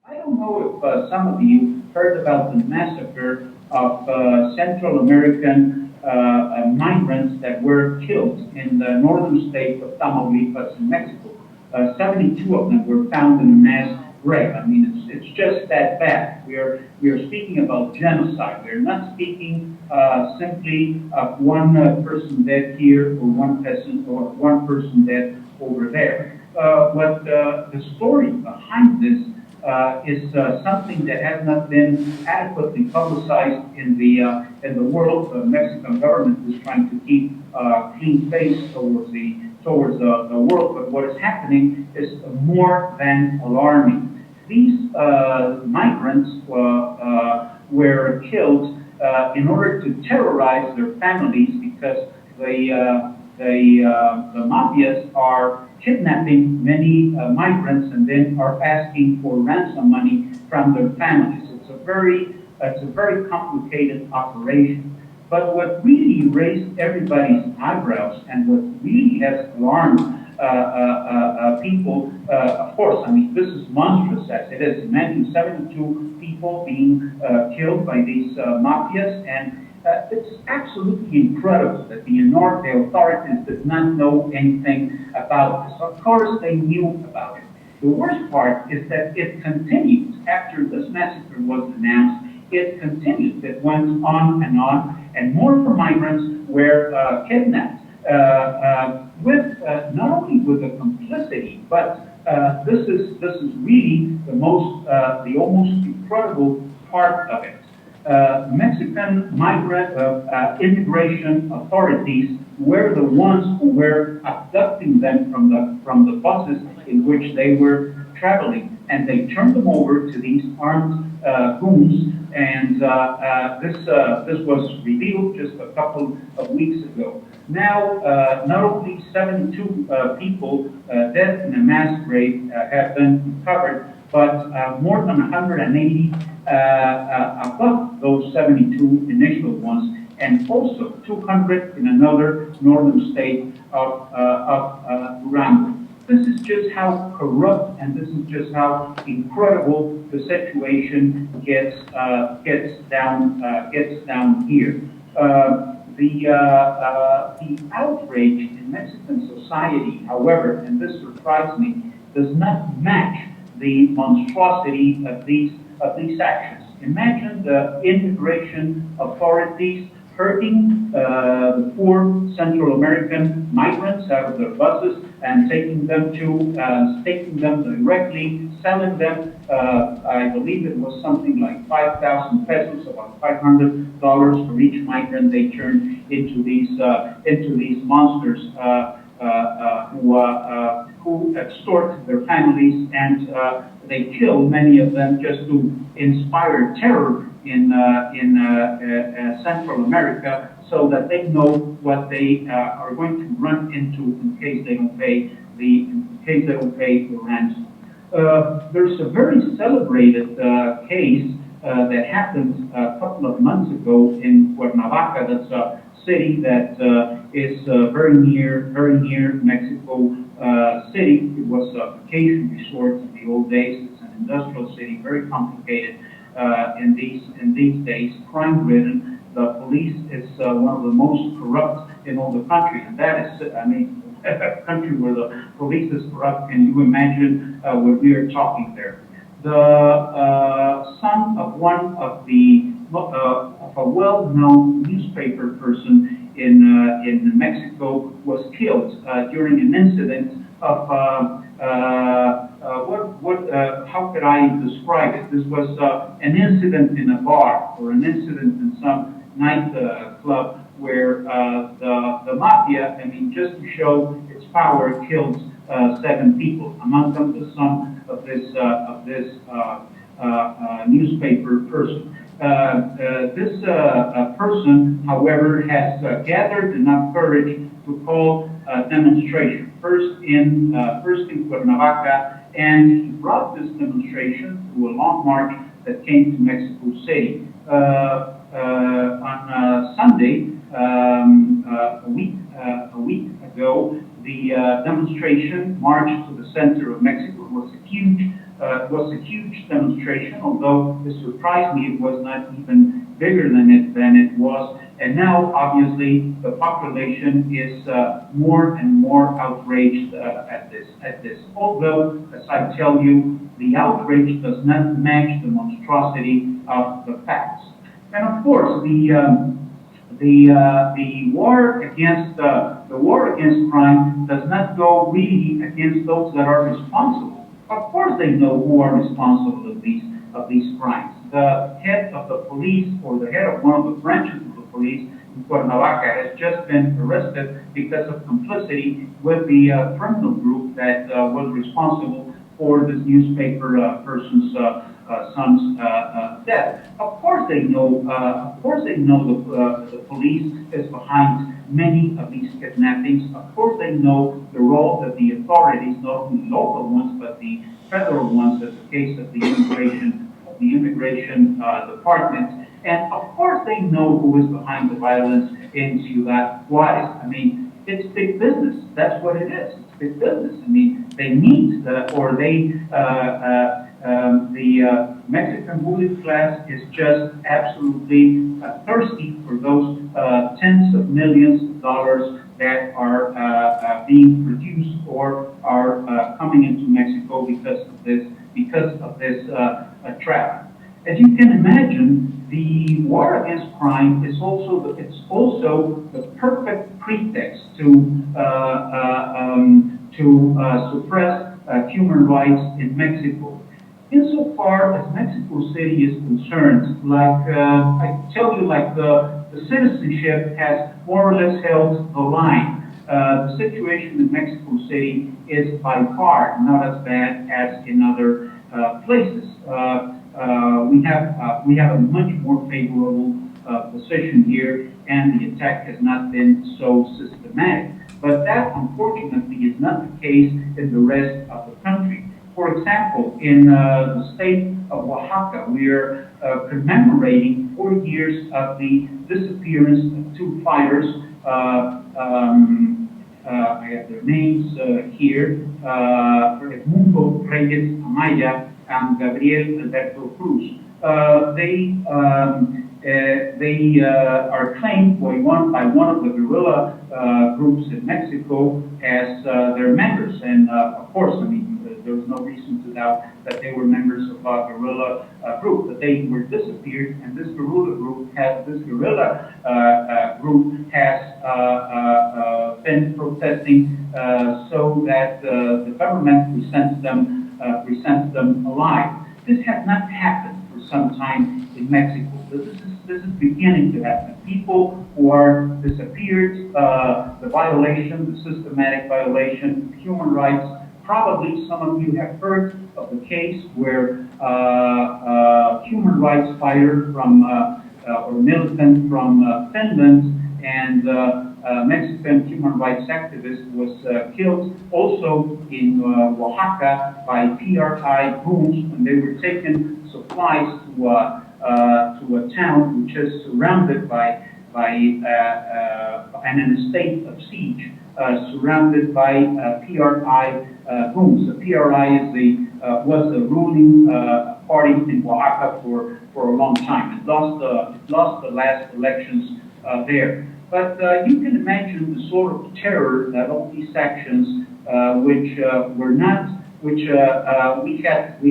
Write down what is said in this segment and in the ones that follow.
I don't know if some of you heard about the massacre of Central American migrants that were killed in the northern state of Tamaulipas in Mexico. 72 of them were found in a mass grave. I mean, it's just that bad. We are speaking about genocide. We're not speaking simply of one person dead here or one person dead over there. But the story behind this is something that has not been adequately publicized in the world. The Mexican government is trying to keep clean face towards the world, but what is happening is more than alarming. These migrants were killed in order to terrorize their families because the mafias are kidnapping many migrants and then are asking for ransom money from their families. It's a very complicated operation. But what really raised everybody's eyebrows and what really has alarmed people, of course, I mean, this is monstrous as it is. Imagine 72 people being killed by these mafias, and it's absolutely incredible that the authorities did not know anything about this. Of course, they knew about it. The worst part is that it continues after this massacre was announced. It continued. It went on, and more migrants were kidnapped. With not only with the complicity, but this is really the almost incredible part of it. Mexican migrant immigration authorities were the ones who were abducting them from the buses in which they were traveling, and they turned them over to these armed goons. And this was revealed just a couple of weeks ago. Now, not only 72 people dead in a mass grave have been recovered, but more than 180 above those 72 initial ones, and also 200 in another northern state of Durango. This is just how corrupt and this is just how incredible the situation gets down here. The outrage in Mexican society, however, and this surprised me, does not match the monstrosity of these actions. Imagine the immigration authorities herding the poor Central American migrants out of their buses and taking them directly, selling them. I believe it was something like 5,000 pesos, about $500 for each migrant. They turn into these monsters who extort their families, and they kill many of them just to inspire terror in Central America, so that they know what they are going to run into in case they don't pay the ransom. There's a very celebrated case that happened a couple of months ago in Cuernavaca. That's a city that is very near Mexico City. It was a vacation resort in the old days. It's an industrial city, very complicated in these days, crime-ridden. The police is one of the most corrupt in all the country, and that is, I mean, a country where the police is corrupt. Can you imagine what we are talking there? The son of one of a well-known newspaper person in Mexico was killed during an incident of how could I describe it? This was an incident in a bar or an incident in some night club where the mafia, I mean, just to show its power, killed 7 people, among them the son of this newspaper person. This person, however, has gathered enough courage to call a demonstration, first in Cuernavaca, and he brought this demonstration to a long march that came to Mexico City. On Sunday, a week ago, the demonstration marched to the center of Mexico. It was a huge was a huge demonstration, although it surprised me it was not even bigger than it was. And now, obviously, the population is more and more outraged at this. Although, as I tell you, the outrage does not match the monstrosity of the facts. And of course, the war against crime does not go really against those that are responsible. Of course, they know who are responsible of these crimes. The head of the police, or the head of one of the branches of the police in Cuernavaca, has just been arrested because of complicity with the criminal group that was responsible for this newspaper person's son's death. Of course they know. The police is behind many of these kidnappings. Of course they know the role that the authorities, not only local ones but the federal ones, as the case of the immigration department. And of course they know who is behind the violence in Ciudad Juarez. I mean, it's big business. That's what it is. It's big business. I mean, they need the Mexican ruling class is just absolutely thirsty for those tens of millions of dollars that are being produced or are coming into Mexico because of this traffic. As you can imagine, the war against crime is also the perfect pretext to suppress human rights in Mexico. Insofar as Mexico City is concerned, the citizenship has more or less held the line. The situation in Mexico City is by far not as bad as in other places. We have a much more favorable position here, and the attack has not been so systematic. But that, unfortunately, is not the case in the rest of the country. For example, in the state of Oaxaca, we are commemorating 4 years of the disappearance of 2 fighters. I have their names here: Edmundo Reyes Amaya and Gabriel Alberto Cruz. They are claimed by one of the guerrilla groups in Mexico as their members, and of course, I mean, there was no reason to doubt that they were members of a guerrilla group. But they were disappeared, and this guerrilla group has been protesting so that the government presents them alive. This has not happened for some time in Mexico. This is beginning to happen. People who are disappeared, the systematic violation of human rights. Probably some of you have heard of the case where human rights fighter or militant from Finland and Mexican human rights activist was killed also in Oaxaca by PRI goons when they were taking supplies to a town which is surrounded by and in a state of siege, surrounded by PRI goons. The PRI was the ruling party in Oaxaca for a long time. It lost the last elections there. But you can imagine the sort of terror that all these actions, we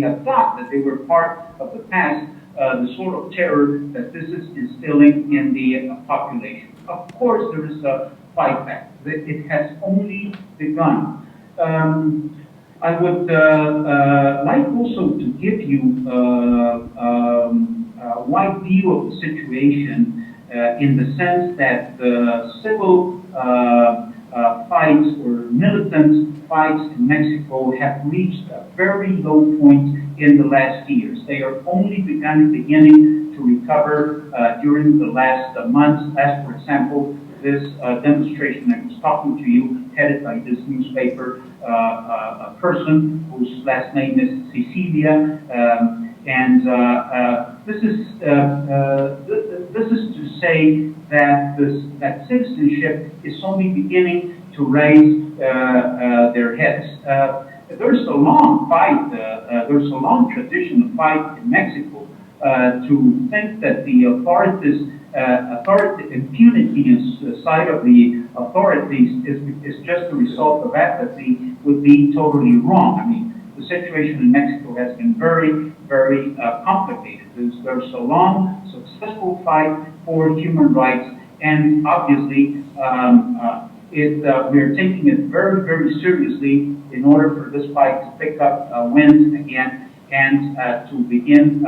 had thought that they were part of the past, the sort of terror that this is instilling in the population. Of course, there is a fight back. It has only begun. I would like also to give you a wide view of the situation in the sense that civil fights or militant fights in Mexico have reached a very low point in the last years. They are only beginning to recover during the last months, as for example, this demonstration I was talking to you, headed by this newspaper person whose last name is Cecilia, and this is to say that that citizenship is only beginning to raise their heads. there's a long fight, there's a long tradition of fight in Mexico to think that the authorities, impunity inside of the authorities is just a result of apathy would be totally wrong. I mean, the situation in Mexico has been very, very complicated. There's a long, successful fight for human rights, and obviously we're taking it very, very seriously in order for this fight to pick up wind again and to begin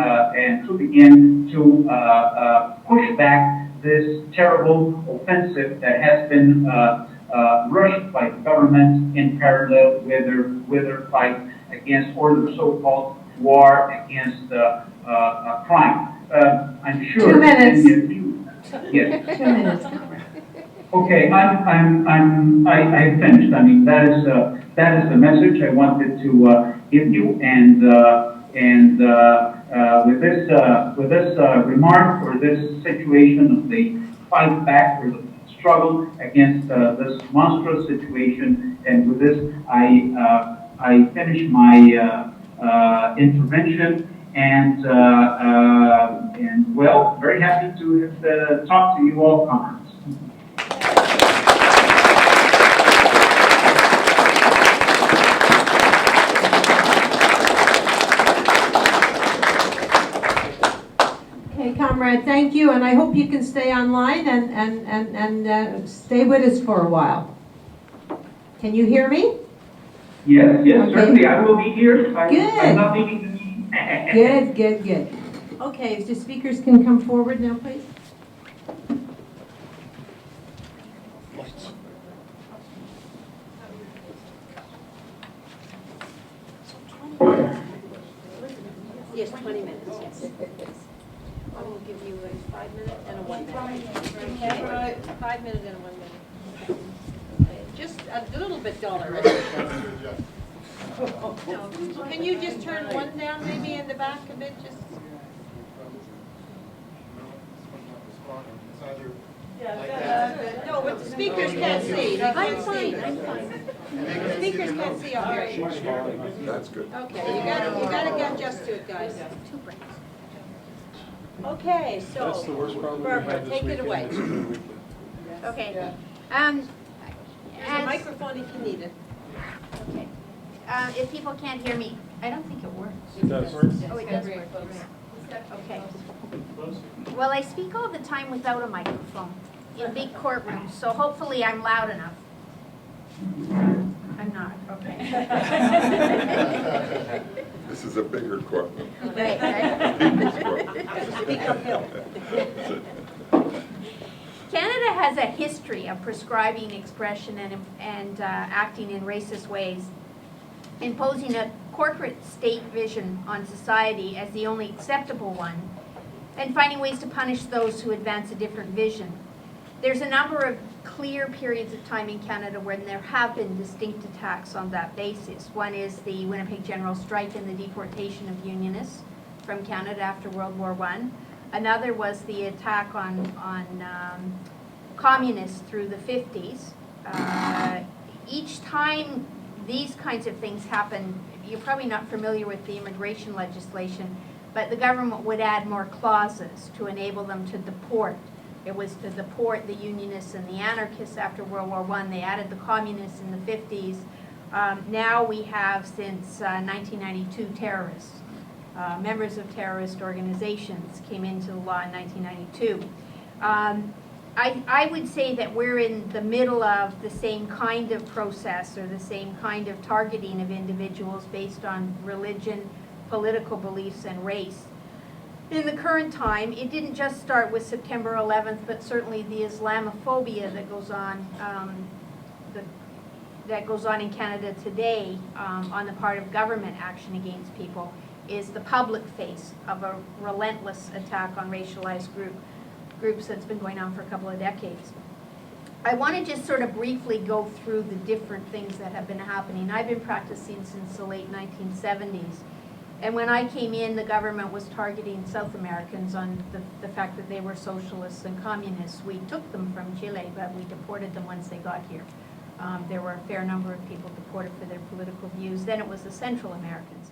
to push back this terrible offensive that has been rushed by the government in parallel with their fight against, or the so-called war against crime. I'm sure. 2 minutes. Yes. 2 minutes. Okay, I finished. I mean, that is the message I wanted to give you, and with this remark, or this situation of the fight back or the struggle against this monstrous situation, and with this I finish my intervention, and well, very happy to talk to you all, comrades. Okay, comrade, thank you, and I hope you can stay online and stay with us for a while. Can you hear me? Yes, Okay. certainly. I will be here. Good. I'm not leaving the meeting. Good. Okay, if the speakers can come forward now, please. Yes, 20 minutes, yes. I will give you a 5 minute and a 1 minute. Okay? 5 minutes and a 1 minute. Just a little bit duller. No. Can you just turn one down maybe in the back a bit? Just. No, but the speakers can't see. I'm fine. The speakers can't see up here. That's good. Okay, you gotta get just to it, guys. Okay, so Barbara, take it away. Okay. There's a microphone if you need it. Okay. If people can't hear me, I don't think it works. It does work. Oh, it does work. Okay. Well, I speak all the time without a microphone in big courtrooms, so hopefully I'm loud enough. I'm not. Okay. This is a bigger courtroom. Right. Speak uphill. Canada has a history of prescribing expression and acting in racist ways, imposing a corporate state vision on society as the only acceptable one, and finding ways to punish those who advance a different vision. There's a number of clear periods of time in Canada when there have been distinct attacks on that basis. One is the Winnipeg General Strike and the deportation of Unionists from Canada after World War I. Another was the attack on communists through the 50s. Each time these kinds of things happen, you're probably not familiar with the immigration legislation, but the government would add more clauses to enable them to deport. It was to deport the Unionists and the anarchists after World War I. They added the communists in the 50s. Now we have, since 1992, terrorists. Members of terrorist organizations came into the law in 1992. I would say that we're in the middle of the same kind of process, or the same kind of targeting of individuals based on religion, political beliefs, and race. In the current time, it didn't just start with September 11th, but certainly the Islamophobia that goes on in Canada today on the part of government action against people is the public face of a relentless attack on racialized groups that's been going on for a couple of decades. I want to just sort of briefly go through the different things that have been happening. I've been practicing since the late 1970s. And when I came in, the government was targeting South Americans on the fact that they were socialists and communists. We took them from Chile, but we deported them once they got here. there were a fair number of people deported for their political views. Then it was the Central Americans.